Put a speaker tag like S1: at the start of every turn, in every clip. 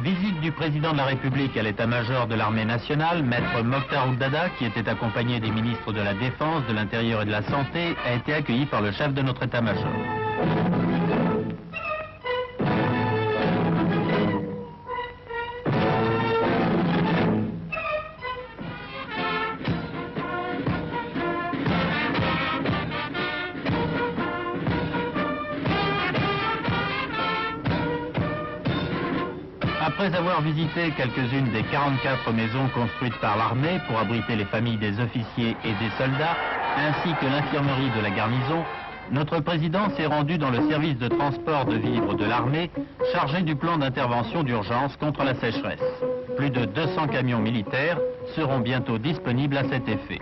S1: Visite du président de la République à l'état-major de l'armée nationale, maître Mokhtar Ould-Daddah, qui était accompagné des ministres de la Défense, de l'Intérieur et de la Santé, a été accueilli par le chef de notre état-major. Après avoir visité quelques-unes des 44 maisons construites par l'armée pour abriter les familles des officiers et des soldats, ainsi que l'infirmerie de la garnison, notre président s'est rendu dans le service de transport de vivres de l'armée, chargé du plan d'intervention d'urgence contre la sécheresse. Plus de 200 camions militaires seront bientôt disponibles à cet effet.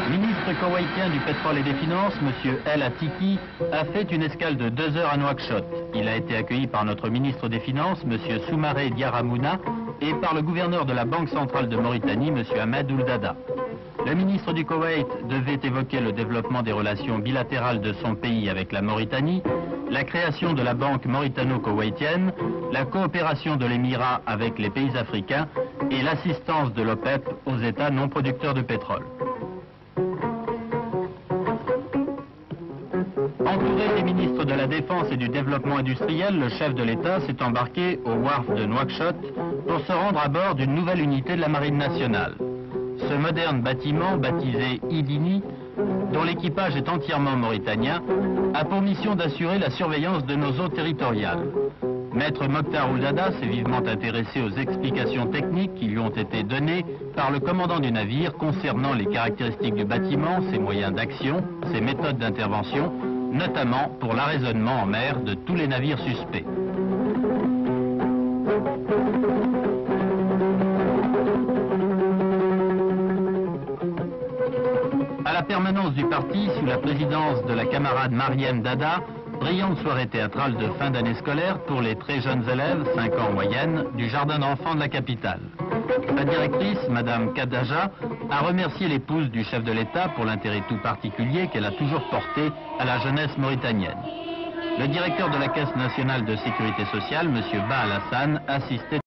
S1: Le ministre koweïtien du pétrole et des finances, M. El Atiki, a fait une escale de 2 heures à Nouakchott. Il a été accueilli par notre ministre des Finances, M. Soumaré Diaramouna, et par le gouverneur de la Banque centrale de Mauritanie, M. Ahmed Ould-Daddah. Le ministre du Koweït devait évoquer le développement des relations bilatérales de son pays avec la Mauritanie, la création de la Banque mauritano-koweïtienne, la coopération de l'Émirat avec les pays africains et l'assistance de l'OPEP aux États non producteurs de pétrole. Entouré des ministres de la Défense et du Développement industriel, le chef de l'État s'est embarqué au wharf de Nouakchott pour se rendre à bord d'une nouvelle unité de la Marine nationale. Ce moderne bâtiment, baptisé Idini, dont l'équipage est entièrement mauritanien, a pour mission d'assurer la surveillance de nos eaux territoriales. Maître Mokhtar Ould-Daddah s'est vivement intéressé aux explications techniques qui lui ont été données par le commandant du navire concernant les caractéristiques du bâtiment, ses moyens d'action, ses méthodes d'intervention, notamment pour l'arraisonnement en mer de tous les navires suspects. À la permanence du parti, sous la présidence de la camarade Mariam Dada, brillante soirée théâtrale de fin d'année scolaire pour les très jeunes élèves, 5 ans en moyenne, du jardin d'enfants de la capitale. La directrice, Madame Kadaja, a remercié l'épouse du chef de l'État pour l'intérêt tout particulier qu'elle a toujours porté à la jeunesse mauritanienne. Le directeur de la Caisse nationale de sécurité sociale, M. Ba Alassane, assistait